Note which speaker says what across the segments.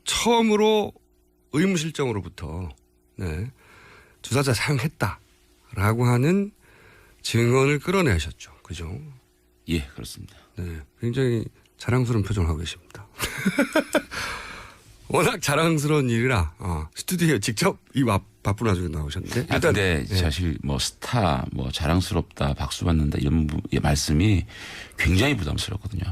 Speaker 1: 처음으로 의무실정으로부터 네, 주사자 사용했다라고 하는 증언을 끌어내셨죠. 그죠?
Speaker 2: 예, 그렇습니다.
Speaker 1: 네, 굉장히 자랑스러운 표정을 하고 계십니다. 워낙 자랑스러운 일이라 스튜디오에 직접 이 바쁜 와중에 나오셨는데.
Speaker 2: 일단 근데 사실 뭐 스타, 뭐 자랑스럽다, 박수 받는다 이런 말씀이 굉장히 부담스럽거든요.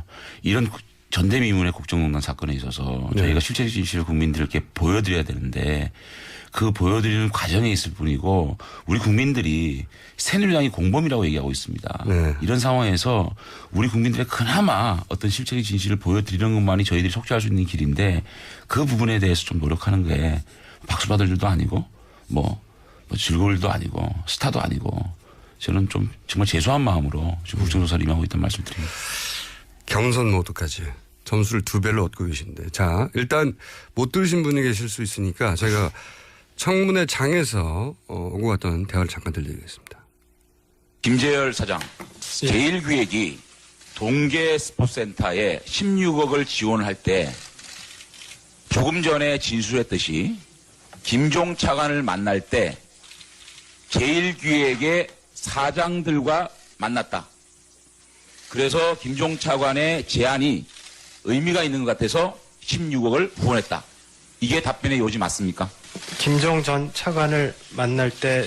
Speaker 2: 이런 전대미문의 국정농단 사건에 있어서 저희가 실체 진실을 국민들께 보여드려야 되는데 그 보여드리는 과정에 있을 뿐이고 우리 국민들이 새누리당이 공범이라고 얘기하고 있습니다.
Speaker 1: 네.
Speaker 2: 이런 상황에서 우리 국민들의 그나마 어떤 실체적 진실을 보여드리는 것만이 저희들이 척추할 수 있는 길인데 그 부분에 대해서 좀 노력하는 게 박수 받을 일도 아니고 뭐 즐거울 일도 아니고 스타도 아니고 저는 좀 정말 죄송한 마음으로 지금 국정조사를 임하고 있다는 말씀 드립니다.
Speaker 1: 경선 모드까지 점수를 2배로 얻고 계신데. 자, 일단 못 들으신 분이 계실 수 있으니까 저희가 청문회 장에서 오고 갔던 대화를 잠깐 들려드리겠습니다.
Speaker 3: 김재열 사장, 제1기획이 동계 스포츠센터에 16억을 지원할 때 조금 전에 진술했듯이 김종 차관을 만날 때 제1기획의 사장들과 만났다. 그래서 김종 차관의 제안이 의미가 있는 것 같아서 16억을 후원했다. 이게 답변의 요지 맞습니까?
Speaker 4: 김종 전 차관을 만날 때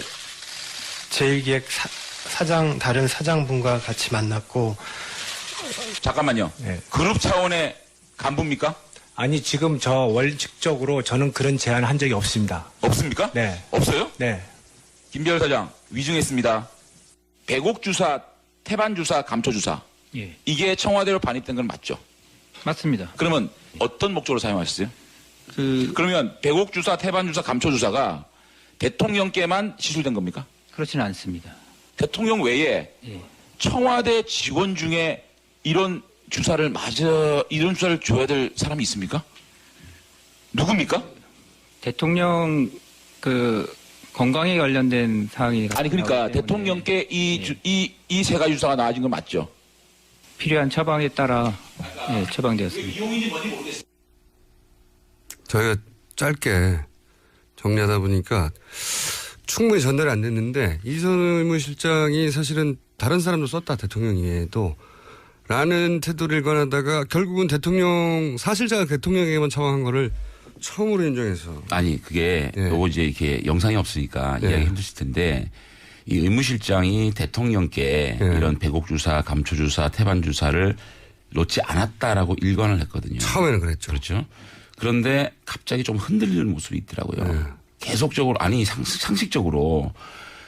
Speaker 4: 제1기획 사장 다른 사장분과 같이 만났고.
Speaker 3: 잠깐만요.
Speaker 5: 네.
Speaker 3: 그룹 차원의 간부입니까?
Speaker 5: 아니 지금 저 원칙적으로 저는 그런 제안 한 적이 없습니다.
Speaker 3: 없습니까?
Speaker 5: 네.
Speaker 3: 없어요?
Speaker 5: 네.
Speaker 3: 김재열 사장 위증했습니다. 배곡 주사, 태반 주사, 감초 주사.
Speaker 6: 예,
Speaker 3: 이게 청와대로 반입된 건 맞죠?
Speaker 6: 맞습니다.
Speaker 3: 그러면 어떤 목적으로 사용하셨어요? 그러면 배곡 주사, 태반 주사, 감초 주사가 대통령께만 시술된 겁니까?
Speaker 6: 그렇지는 않습니다.
Speaker 3: 대통령 외에
Speaker 6: 예.
Speaker 3: 청와대 직원 중에 이런 주사를 줘야 될 사람이 있습니까? 누굽니까?
Speaker 6: 대통령 건강에 관련된 사항이
Speaker 3: 아니 그러니까 대통령께 이 세 가지 주사가 나와진 건 맞죠?
Speaker 6: 필요한 처방에 따라 처방되었습니다.
Speaker 3: 이용인지 뭔지 모르겠어요.
Speaker 1: 저희가 짧게 정리하다 보니까 충분히 전달이 안 됐는데 이선 의무실장이 사실은 다른 사람도 썼다 대통령 이외에도 라는 태도를 일관하다가 결국은 대통령 사실자가 대통령에게만 처방한 거를 처음으로 인정해서.
Speaker 2: 아니 그게 요거 이제 이렇게 영상이 없으니까 이야기 힘드실 텐데 이 의무실장이 대통령께 이런 배곡 주사, 감초 주사, 태반 주사를 놓지 않았다라고 일관을 했거든요.
Speaker 1: 처음에는 그랬죠.
Speaker 2: 그렇죠. 그런데 갑자기 좀 흔들리는 모습이 있더라고요. 계속적으로 아니 상식적으로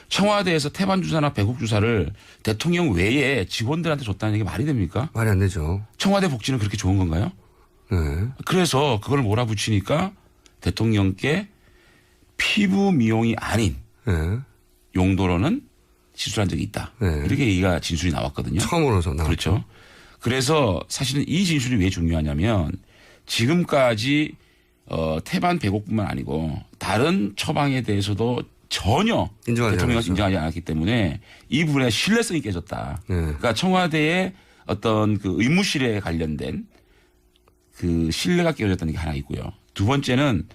Speaker 2: 청와대에서 태반 주사나 배곡 주사를 대통령 외에 직원들한테 줬다는 게 말이 됩니까?
Speaker 1: 말이 안 되죠.
Speaker 2: 청와대 복지는 그렇게 좋은 건가요?
Speaker 1: 네.
Speaker 2: 그래서 그걸 몰아붙이니까 대통령께 피부 미용이 아닌 용도로는 시술한 적이 있다. 이렇게 얘기가 진술이 나왔거든요.
Speaker 1: 처음으로서 나왔죠.
Speaker 2: 그렇죠. 그래서 사실은 이 진술이 왜 중요하냐면 지금까지 태반 배곡뿐만 아니고 다른 처방에 대해서도 전혀 대통령이 인정하지 않았기 때문에 이 부분에 신뢰성이 깨졌다. 그러니까 청와대의 어떤 그 의무실에 관련된 그 신뢰가 깨어졌다는 게 하나 있고요. 두 번째는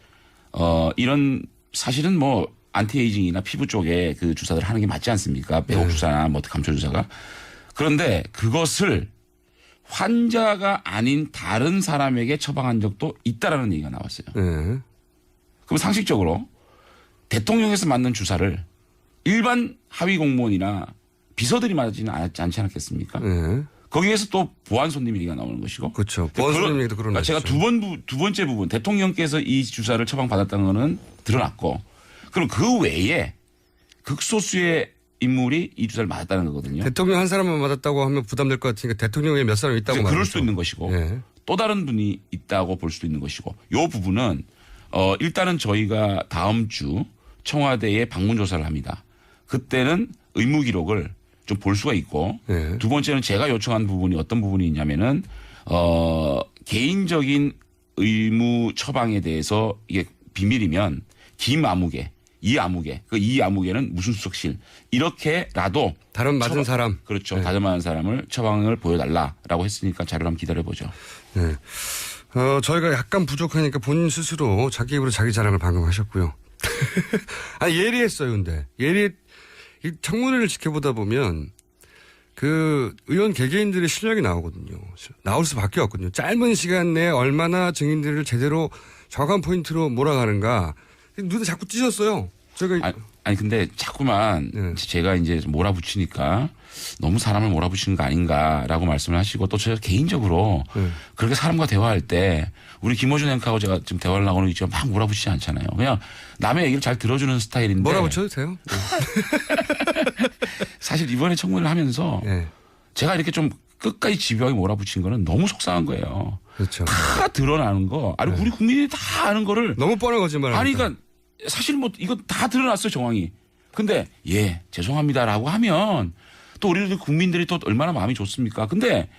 Speaker 2: 이런 사실은 뭐 안티에이징이나 피부 쪽에 그 주사들을 하는 게 맞지 않습니까? 배곡 주사나 뭐 감초 주사가. 그런데 그것을 환자가 아닌 다른 사람에게 처방한 적도 있다라는 얘기가 나왔어요. 그럼 상식적으로 대통령에서 맞는 주사를 일반 하위 공무원이나 비서들이 맞지는 않지 않았겠습니까? 거기에서 또 보안 손님 얘기가 나오는 것이고.
Speaker 1: 그렇죠. 보안 손님 얘기도 그런 거죠.
Speaker 2: 제가 두 번째 부분 대통령께서 이 주사를 처방받았다는 거는 드러났고 그럼 그 외에 극소수의 인물이 이 주사를 맞았다는 거거든요.
Speaker 1: 대통령 한 사람만 맞았다고 하면 부담될 것 같으니까 대통령 외에 몇 사람 있다고 말하죠.
Speaker 2: 그럴 수도 있는 것이고 또 다른 분이 있다고 볼 수도 있는 것이고 이 부분은 일단은 저희가 다음 주 청와대에 방문 조사를 합니다. 그때는 의무 기록을 좀 볼 수가 있고 두 번째는 제가 요청한 부분이 어떤 부분이 있냐면은 개인적인 의무 처방에 대해서 이게 비밀이면 김아무개, 이아무개, 그 이아무개는 무슨 수석실 이렇게라도
Speaker 1: 다른 맞은 사람
Speaker 2: 그렇죠. 다른 맞은 사람을 처방을 보여달라라고 했으니까 자료를 한번 기다려보죠.
Speaker 1: 네. 저희가 약간 부족하니까 본인 스스로 자기 입으로 자기 자랑을 방금 하셨고요. 아니, 예리했어요, 근데. 이 청문회를 지켜보다 보면 그 의원 개개인들의 실력이 나오거든요. 나올 수밖에 없거든요. 짧은 시간 내에 얼마나 증인들을 제대로 정확한 포인트로 몰아가는가. 눈에 자꾸 띄셨어요. 제가.
Speaker 2: 아니 근데 자꾸만
Speaker 1: 네.
Speaker 2: 제가 이제 몰아붙이니까 너무 사람을 몰아붙이는 거 아닌가라고 말씀을 하시고 또 제가 개인적으로 그렇게 사람과 대화할 때 우리 김어준 앵커하고 제가 지금 대화를 나오는 있지만 막 몰아붙이지 않잖아요. 그냥 남의 얘기를 잘 들어주는 스타일인데.
Speaker 1: 몰아붙여도 돼요? 네.
Speaker 2: 사실 이번에 청문회를 하면서
Speaker 1: 네.
Speaker 2: 제가 이렇게 좀 끝까지 집요하게 몰아붙인 거는 너무 속상한 거예요.
Speaker 1: 그렇죠.
Speaker 2: 다 드러나는 거. 아니 우리 국민이 다 아는 거를.
Speaker 1: 너무 뻔한 거짓말.
Speaker 2: 아니 그러니까 사실 뭐 이거 다 드러났어요 정황이. 근데 예 죄송합니다라고 하면 또 우리 국민들이 또 얼마나 마음이 좋습니까? 근데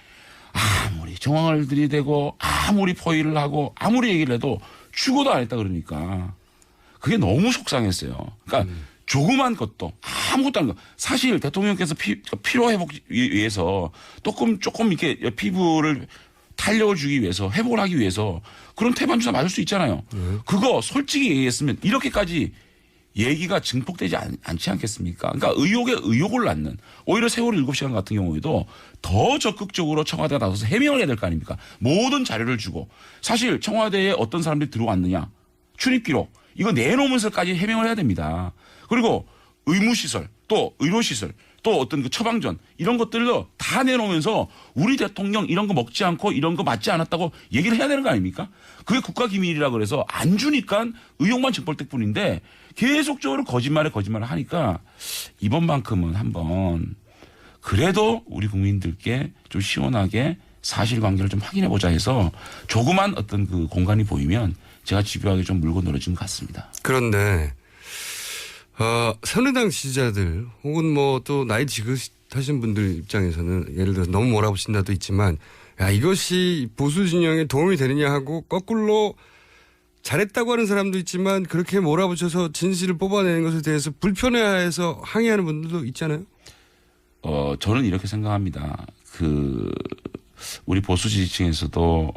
Speaker 2: 아무리 정황을 들이대고 아무리 포위를 하고 아무리 얘기를 해도 죽어도 안 했다 그러니까 그게 너무 속상했어요. 그러니까 조그만 것도 아무것도 아닌 거. 사실 대통령께서 피로 회복 위해서 조금 이렇게 피부를 탄력을 주기 위해서 회복을 하기 위해서 그런 태반 주사 맞을 수 있잖아요. 그거 솔직히 얘기했으면 이렇게까지 얘기가 증폭되지 않지 않겠습니까? 그러니까 의혹에 의혹을 낳는 오히려 세월호 7시간 같은 경우에도 더 적극적으로 청와대가 나서서 해명을 해야 될 거 아닙니까? 모든 자료를 주고 사실 청와대에 어떤 사람들이 들어왔느냐 출입기록 이거 내놓으면서까지 해명을 해야 됩니다. 그리고 의무시설 또 의료시설 또 어떤 그 처방전 이런 것들도 다 내놓으면서 우리 대통령 이런 거 먹지 않고 이런 거 맞지 않았다고 얘기를 해야 되는 거 아닙니까? 그게 국가기밀이라 그래서 안 주니까 의혹만 증폭될 뿐인데 계속적으로 거짓말을 하니까 이번만큼은 한번 그래도 우리 국민들께 좀 시원하게 사실관계를 좀 확인해 보자 해서 조그만 어떤 그 공간이 보이면 제가 집요하게 좀 물고 늘어진 것 같습니다.
Speaker 1: 그런데 새누리당 지지자들 혹은 뭐 또 나이 지긋하신 분들 입장에서는 예를 들어서 너무 몰아붙인다도 있지만 야 이것이 보수 진영에 도움이 되느냐 하고 거꾸로 잘했다고 하는 사람도 있지만 그렇게 몰아붙여서 진실을 뽑아내는 것에 대해서 불편해해서 항의하는 분들도 있잖아요.
Speaker 2: 저는 이렇게 생각합니다. 우리 보수 지지층에서도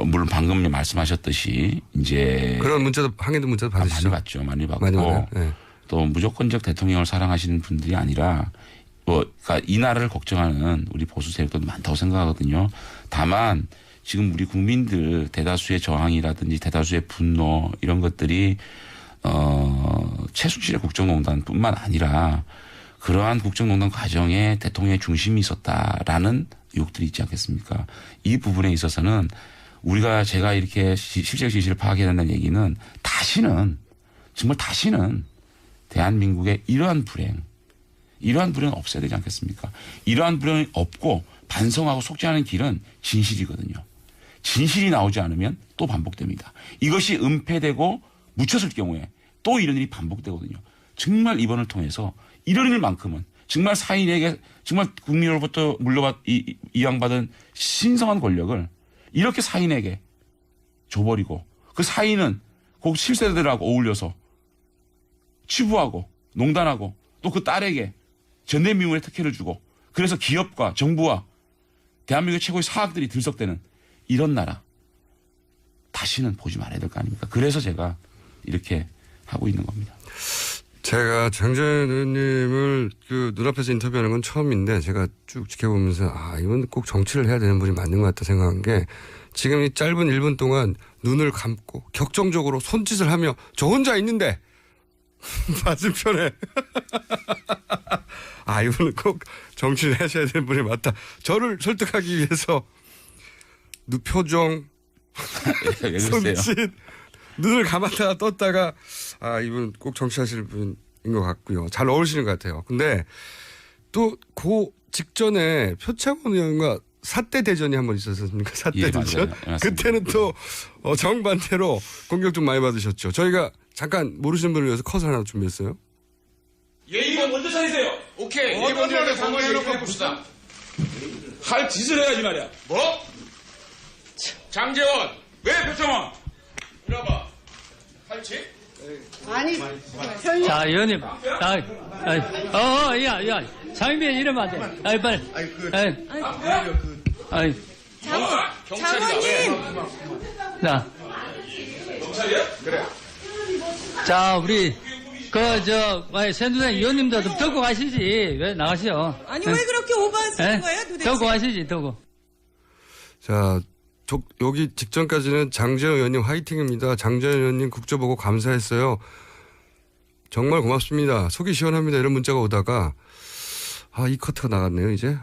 Speaker 2: 물론 방금 말씀하셨듯이 이제
Speaker 1: 그런 문자도 항의도 문자도 받으시죠?
Speaker 2: 많이 받고
Speaker 1: 네. 또
Speaker 2: 무조건적 대통령을 사랑하시는 분들이 아니라 그러니까 이 나라를 걱정하는 우리 보수 세력도 많다고 생각하거든요. 다만 지금 우리 국민들 대다수의 저항이라든지 대다수의 분노 이런 것들이 최순실의 국정농단뿐만 아니라 그러한 국정농단 과정에 대통령의 중심이 있었다라는 의혹들이 있지 않겠습니까? 이 부분에 있어서는 제가 이렇게 실제 진실을 파악해야 된다는 얘기는 정말 다시는 대한민국의 이러한 불행은 없어야 되지 않겠습니까? 이러한 불행이 없고 반성하고 속죄하는 길은 진실이거든요. 진실이 나오지 않으면 또 반복됩니다. 이것이 은폐되고 묻혔을 경우에 또 이런 일이 반복되거든요. 정말 이번을 통해서 이런 일만큼은 정말 사인에게 정말 국민으로부터 이양받은 신성한 권력을 이렇게 사인에게 줘버리고 그 사인은 그 실세들하고 어울려서 치부하고 농단하고 또 그 딸에게 전대미문의 특혜를 주고 그래서 기업과 정부와 대한민국의 최고의 사학들이 들썩대는 이런 나라 다시는 보지 말아야 될 거 아닙니까? 그래서 제가 이렇게 하고 있는 겁니다.
Speaker 1: 제가 장재현 의원님을 눈앞에서 인터뷰하는 건 처음인데 제가 쭉 지켜보면서 이건 꼭 정치를 해야 되는 분이 맞는 것 같다 생각한 게 지금 이 짧은 1분 동안 눈을 감고 격정적으로 손짓을 하며 저 혼자 있는데 맞은편에 이분은 꼭 정치를 하셔야 되는 분이 맞다. 저를 설득하기 위해서 표정 손짓 눈을 감았다가 떴다가 이분 꼭 정치하실 분인 것 같고요. 잘 어울리시는 것 같아요. 근데 또 그 직전에 표창원 의원과 사대 대전이 한번 있었습니까? 사대 대전.
Speaker 2: 맞아요.
Speaker 1: 그때는 또 정반대로 공격 좀 많이 받으셨죠. 저희가 잠깐 모르시는 분을 위해서 컷을 하나 준비했어요.
Speaker 3: 예의가 먼저 차리세요. 오케이. 예의를 공개해놓고 봅시다. 할 짓을 해야지 말이야. 뭐? 장재원. 왜 표창원? 이리 와봐. 할 짓?
Speaker 7: 아니,
Speaker 6: 자, 의원님. 장면 이러면 안 돼. 빨리.
Speaker 7: 장관님. 자, 우리 새누리당 의원님도 좀 들고 가시지. 왜 나가시오?
Speaker 8: 아니 왜 그렇게 오버하시는 거예요, 도대체?
Speaker 7: 들고 가시지, 들고.
Speaker 1: 자, 여기 직전까지는 장재현 의원님 화이팅입니다. 장재현 의원님 국조보고 감사했어요. 정말 고맙습니다. 속이 시원합니다. 이런 문자가 오다가 이 커트가 나갔네요, 이제.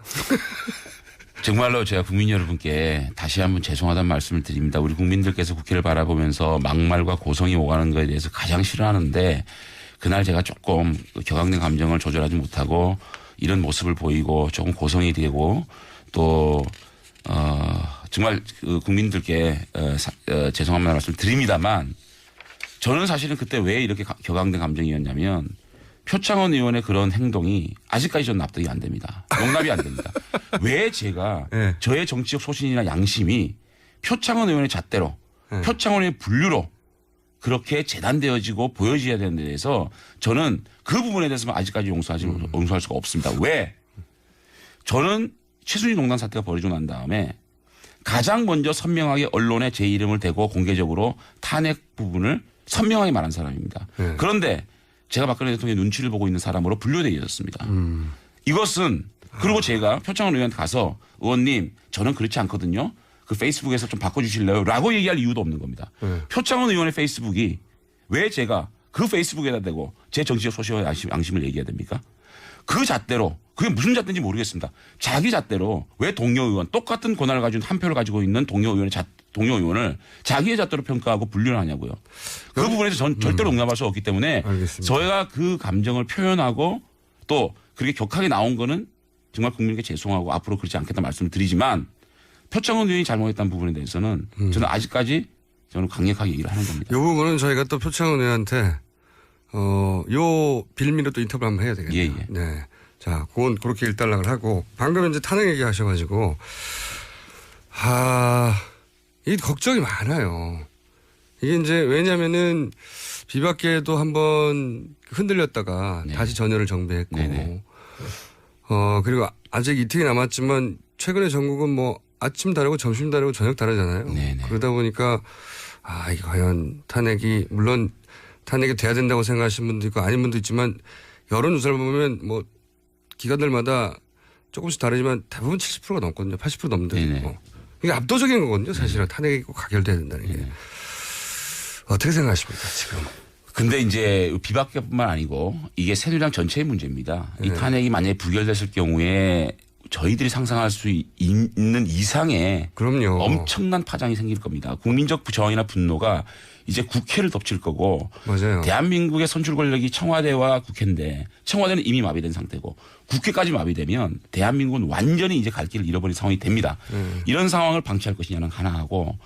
Speaker 2: 정말로 제가 국민 여러분께 다시 한번 죄송하다는 말씀을 드립니다. 우리 국민들께서 국회를 바라보면서 막말과 고성이 오가는 것에 대해서 가장 싫어하는데 그날 제가 조금 격앙된 감정을 조절하지 못하고 이런 모습을 보이고 조금 고성이 되고 또 정말 국민들께 죄송한 말씀을 드립니다만 저는 사실은 그때 왜 이렇게 격앙된 감정이었냐면 표창원 의원의 그런 행동이 아직까지 저는 납득이 안 됩니다. 용납이 안 됩니다. 왜 제가
Speaker 1: 네.
Speaker 2: 저의 정치적 소신이나 양심이 표창원 의원의 잣대로 표창원의 분류로 그렇게 재단되어지고 보여져야 되는 데 대해서 저는 그 부분에 대해서는 아직까지 용서할 수가 없습니다. 왜? 저는 최순실 농단 사태가 벌어지고 난 다음에 가장 먼저 선명하게 언론에 제 이름을 대고 공개적으로 탄핵 부분을 선명하게 말한 사람입니다. 그런데 제가 박근혜 대통령의 눈치를 보고 있는 사람으로 분류되어 있었습니다. 이것은 그리고 제가 표창원 의원한테 가서 의원님 저는 그렇지 않거든요. 그 페이스북에서 좀 바꿔주실래요? 라고 얘기할 이유도 없는 겁니다. 표창원 의원의 페이스북이 왜 제가 그 페이스북에다 대고 제 정치적 소신과 양심을 얘기해야 됩니까? 그 잣대로 그게 무슨 잣대인지 모르겠습니다. 자기 잣대로 왜 동료 의원 똑같은 권한을 가지고 한 표를 가지고 있는 동료 의원을 자기의 잣대로 평가하고 분류를 하냐고요. 그 부분에서 전 절대로 용납할 수 없기 때문에
Speaker 1: 알겠습니다.
Speaker 2: 저희가 그 감정을 표현하고 또 그렇게 격하게 나온 거는 정말 국민에게 죄송하고 앞으로 그렇지 않겠다 말씀을 드리지만 표창원 의원이 잘못했다는 부분에 대해서는 저는 아직까지 저는 강력하게 얘기를 하는 겁니다.
Speaker 1: 이 부분은 저희가 또 표창원 의원한테 요 빌미로 또 인터뷰 한번 해야 되겠네요.
Speaker 2: 예.
Speaker 1: 네. 자, 그건 그렇게 일단락을 하고 방금 이제 탄핵 얘기하셔가지고 이 걱정이 많아요. 이게 이제 왜냐면은 비박계도 한번 흔들렸다가
Speaker 2: 네.
Speaker 1: 다시 전열을 정비했고
Speaker 2: 네네.
Speaker 1: 그리고 아직 이틀이 남았지만 최근에 전국은 뭐 아침 다르고 점심 다르고 저녁 다르잖아요.
Speaker 2: 네네.
Speaker 1: 그러다 보니까 이게 과연 물론 탄핵이 돼야 된다고 생각하시는 분도 있고 아닌 분도 있지만 여론조사를 보면 뭐 기관들마다 조금씩 다르지만 대부분 70%가 넘거든요. 80% 넘는데. 이게 압도적인 거거든요. 사실은 탄핵이 꼭 가결돼야 된다는 게. 어떻게 생각하십니까 지금?
Speaker 2: 근데 이제 비박계뿐만 아니고 이게 새누리당 전체의 문제입니다. 이 탄핵이 만약에 부결됐을 경우에 저희들이 상상할 수 있는 이상의
Speaker 1: 그럼요.
Speaker 2: 엄청난 파장이 생길 겁니다. 국민적 저항이나 분노가 이제 국회를 덮칠 거고
Speaker 1: 맞아요.
Speaker 2: 대한민국의 선출 권력이 청와대와 국회인데 청와대는 이미 마비된 상태고 국회까지 마비되면 대한민국은 완전히 이제 갈 길을 잃어버린 상황이 됩니다. 이런 상황을 방치할 것이냐는 하나하고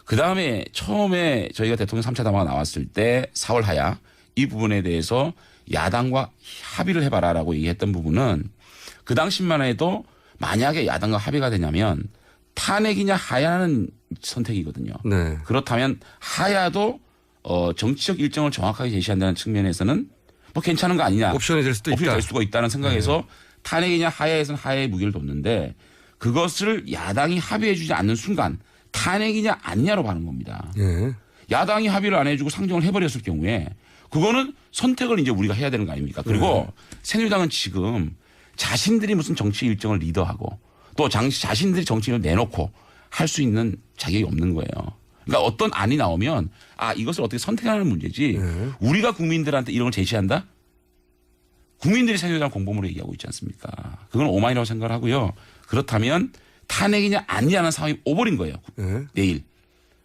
Speaker 2: 그다음에 처음에 저희가 대통령 3차 담화가 나왔을 때 4월 하야 이 부분에 대해서 야당과 합의를 해봐라라고 얘기했던 부분은 그 당시만 해도 만약에 야당과 합의가 되냐면 탄핵이냐 하야는 선택이거든요.
Speaker 1: 네.
Speaker 2: 그렇다면 하야도 정치적 일정을 정확하게 제시한다는 측면에서는 뭐 괜찮은 거 아니냐.
Speaker 1: 옵션이 될 수도
Speaker 2: 옵션이
Speaker 1: 있다.
Speaker 2: 될 수가 있다는 생각에서 탄핵이냐 하야에서는 하야의 무게를 뒀는데 그것을 야당이 합의해 주지 않는 순간 탄핵이냐 아니냐로 가는 겁니다.
Speaker 1: 예.
Speaker 2: 야당이 합의를 안 해주고 상정을 해버렸을 경우에 그거는 선택을 이제 우리가 해야 되는 거 아닙니까? 그리고 새누리당은 지금 자신들이 무슨 정치 일정을 리더하고 또 자신들이 정치를 내놓고 할 수 있는 자격이 없는 거예요. 그러니까 어떤 안이 나오면 이것을 어떻게 선택하는 문제지 우리가 국민들한테 이런 걸 제시한다? 국민들이 새누리당 공범으로 얘기하고 있지 않습니까? 그건 오만이라고 생각을 하고요. 그렇다면 탄핵이냐 아니냐는 상황이 오버린 거예요. 내일.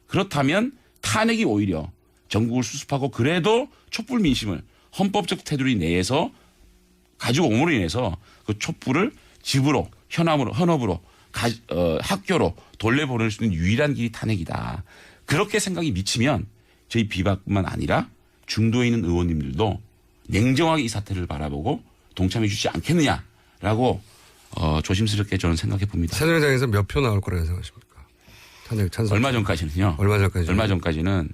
Speaker 2: 그렇다면 탄핵이 오히려 전국을 수습하고 그래도 촛불 민심을 헌법적 테두리 내에서 가지고 옴으로 인해서 그 촛불을 집으로 현업으로 학교로 돌려보낼 수 있는 유일한 길이 탄핵이다. 그렇게 생각이 미치면 저희 비박뿐만 아니라 중도에 있는 의원님들도 냉정하게 이 사태를 바라보고 동참해 주지 않겠느냐라고 조심스럽게 저는 생각해 봅니다.
Speaker 1: 새누리당에서 몇 표 나올 거라고 생각하십니까? 탄핵 찬성.
Speaker 2: 얼마 전까지는요.
Speaker 1: 얼마 전까지는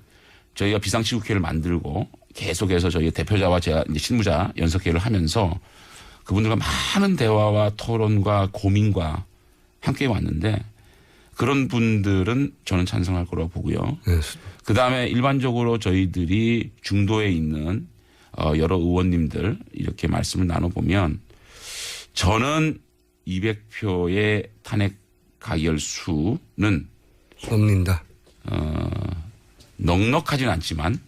Speaker 2: 저희가 비상시국회를 만들고 계속해서 저희 대표자와 제가 이제 실무자 연석회의를 하면서 그분들과 많은 대화와 토론과 고민과 함께 왔는데 그런 분들은 저는 찬성할 거라고 보고요.
Speaker 1: 네.
Speaker 2: 그다음에 일반적으로 저희들이 중도에 있는 여러 의원님들 이렇게 말씀을 나눠보면 저는 200표의 탄핵 가결 수는
Speaker 1: 넘는다.
Speaker 2: 넉넉하지는 않지만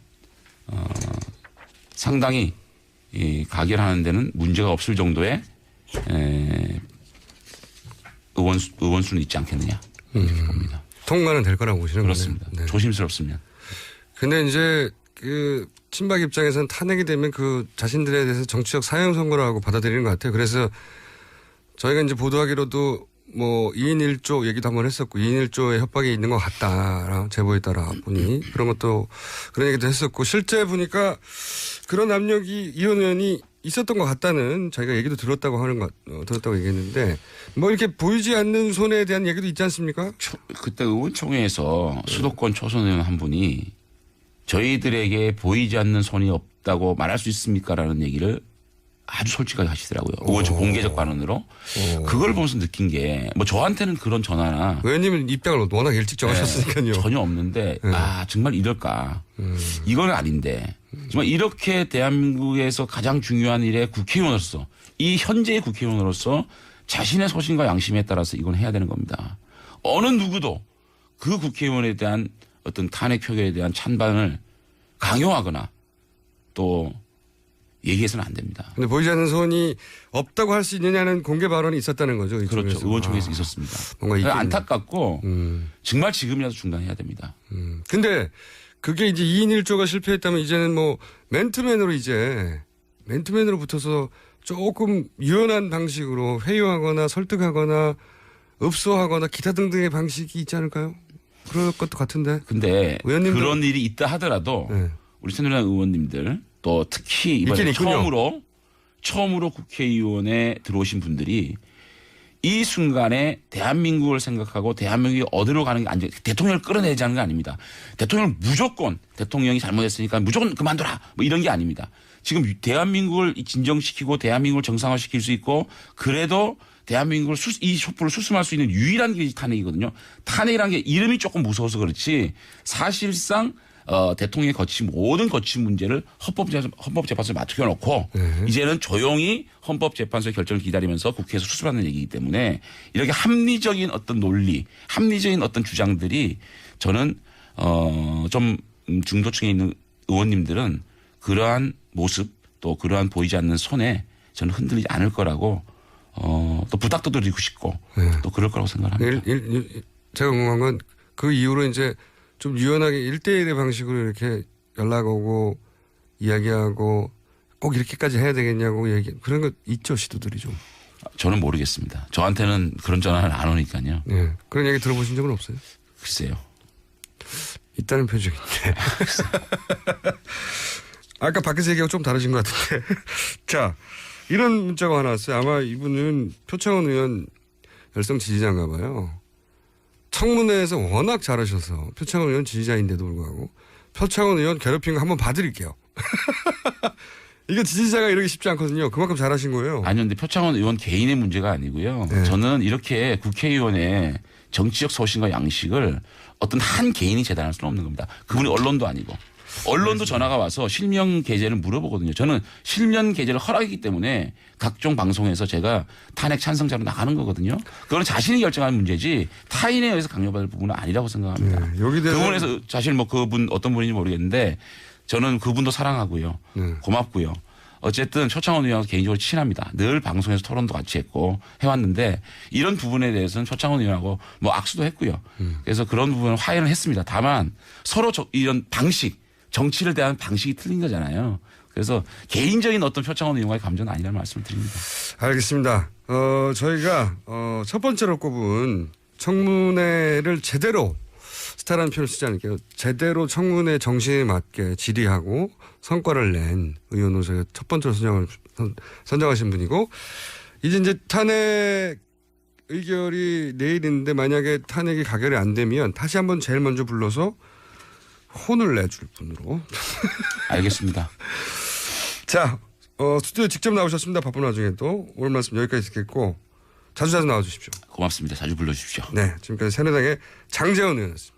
Speaker 2: 상당히 가결하는 데는 문제가 없을 정도의 의원 수는 있지 않겠느냐 이렇게 봅니다.
Speaker 1: 통과는 될 거라고 보시는 거네요.
Speaker 2: 그렇습니다.
Speaker 1: 네.
Speaker 2: 조심스럽습니다.
Speaker 1: 근데 이제 그 친박 입장에서는 탄핵이 되면 그 자신들에 대해서 정치적 사형 선고라고 받아들이는 것 같아요. 그래서 저희가 이제 보도하기로도 뭐 2인 1조 얘기도 한번 했었고 2인 1조의 협박이 있는 것 같다. 제보에 따라 보니 그런 것도 그런 얘기도 했었고 실제 보니까 그런 압력이 이현 의원이 있었던 것 같다는 자기가 얘기도 들었다고 들었다고 얘기했는데 뭐 이렇게 보이지 않는 손에 대한 얘기도 있지 않습니까?
Speaker 2: 그때 의원총회에서 수도권 초선 의원 한 분이 저희들에게 보이지 않는 손이 없다고 말할 수 있습니까라는 얘기를 아주 솔직하게 하시더라고요. 의원총 공개적 발언으로. 그걸 보면서 느낀 게 뭐 저한테는 그런 전화나
Speaker 1: 의원님은 입당을 워낙 일찍 정하셨으니까요.
Speaker 2: 전혀 없는데 정말 이럴까. 이건 아닌데 정말 이렇게 대한민국에서 가장 중요한 일에 국회의원으로서 이 현재의 국회의원으로서 자신의 소신과 양심에 따라서 이건 해야 되는 겁니다. 어느 누구도 그 국회의원에 대한 어떤 탄핵 표결에 대한 찬반을 강요하거나 또 얘기해서는 안 됩니다.
Speaker 1: 근데 보이지 않는 손이 없다고 할 수 있느냐는 공개 발언이 있었다는 거죠.
Speaker 2: 그렇죠. 의원총회에서 있었습니다.
Speaker 1: 뭔가
Speaker 2: 안타깝고 정말 지금이라도 중단해야 됩니다.
Speaker 1: 근데 그게 이제 2인 1조가 실패했다면 이제는 뭐 맨투맨으로 붙어서 조금 유연한 방식으로 회유하거나 설득하거나 읍소하거나 기타 등등의 방식이 있지 않을까요? 그럴 것도 같은데.
Speaker 2: 근데
Speaker 1: 의원님도
Speaker 2: 그런 일이 있다 하더라도
Speaker 1: 네.
Speaker 2: 우리 새누리당 의원님들 또 특히 이번에 처음으로 국회의원에 들어오신 분들이 이 순간에 대한민국을 생각하고 대한민국이 어디로 가는 게 아니죠. 대통령을 끌어내자는 게 아닙니다. 대통령을 무조건 대통령이 잘못했으니까 무조건 그만둬라 뭐 이런 게 아닙니다. 지금 대한민국을 진정시키고 대한민국을 정상화시킬 수 있고 그래도 대한민국을 이 촛불을 수습할 수 있는 유일한 게 탄핵이거든요. 탄핵이라는 게 이름이 조금 무서워서 그렇지 사실상 대통령이 거친 모든 거친 문제를 헌법재판소에 맡겨놓고 이제는 조용히 헌법재판소의 결정을 기다리면서 국회에서 수습하는 얘기이기 때문에 이렇게 합리적인 어떤 논리, 합리적인 어떤 주장들이 저는 좀 중도층에 있는 의원님들은 그러한 모습 또 그러한 보이지 않는 손에 저는 흔들리지 않을 거라고 또 부탁도 드리고 싶고 또 그럴 거라고 생각합니다.
Speaker 1: 제가 궁금한 건 그 이후로 이제 좀 유연하게 1대1의 방식으로 이렇게 연락 오고 이야기하고 꼭 이렇게까지 해야 되겠냐고 그런 거 있죠, 시도들이 좀.
Speaker 2: 저는 모르겠습니다. 저한테는 그런 전화는 안 오니까요.
Speaker 1: 네. 그런 얘기 들어보신 적은 없어요?
Speaker 2: 글쎄요.
Speaker 1: 있다는 표정인데. 아까 밖에서 얘기하고 좀 다르신 것 같은데. 자, 이런 문자가 하나 왔어요. 아마 이분은 표창원 의원 열성 지지자인가 봐요. 청문회에서 워낙 잘하셔서 표창원 의원 지지자인데도 불구하고 표창원 의원 괴롭힌 거 한번 봐드릴게요. 이게 지지자가 이러기 쉽지 않거든요. 그만큼 잘하신 거예요.
Speaker 2: 아니요. 근데 표창원 의원 개인의 문제가 아니고요.
Speaker 1: 네.
Speaker 2: 저는 이렇게 국회의원의 정치적 소신과 양식을 어떤 한 개인이 재단할 수는 없는 겁니다. 그분이 언론도 아니고. 언론도 전화가 와서 실명 게재를 물어보거든요. 저는 실명 게재를 허락했기 때문에 각종 방송에서 제가 탄핵 찬성자로 나가는 거거든요. 그건 자신이 결정하는 문제지 타인에 의해서 강요받을 부분은 아니라고 생각합니다.
Speaker 1: 네, 여기
Speaker 2: 그 부분에서 사실 뭐 그분 어떤 분인지 모르겠는데 저는 그분도 사랑하고요. 고맙고요. 어쨌든 표창원 의원과 개인적으로 친합니다. 늘 방송에서 토론도 같이 했고 해왔는데 이런 부분에 대해서는 표창원 의원하고 뭐 악수도 했고요. 그래서 그런 부분은 화해를 했습니다. 다만 서로 이런 방식 정치를 대한 방식이 틀린 거잖아요. 그래서 개인적인 어떤 표창원 의원과의 감정은 아니라는 말씀을 드립니다.
Speaker 1: 알겠습니다. 저희가 첫 번째로 꼽은 청문회를 제대로 스타라는 표현을 쓰지 않을게요. 제대로 청문회 정신에 맞게 질의하고 성과를 낸 의원으로 저희가 첫 번째로 선정하신 분이고 이제 탄핵 의결이 내일인데 만약에 탄핵이 가결이 안 되면 다시 한번 제일 먼저 불러서 혼을 내줄 분으로.
Speaker 2: 알겠습니다.
Speaker 1: 자, 스튜디오에 직접 나오셨습니다. 바쁜 와중에 또 오늘 말씀 여기까지 듣겠고 자주 나와주십시오.
Speaker 2: 고맙습니다. 자주 불러주십시오.
Speaker 1: 네, 지금까지 새누리당의 장재원 의원이었습니다.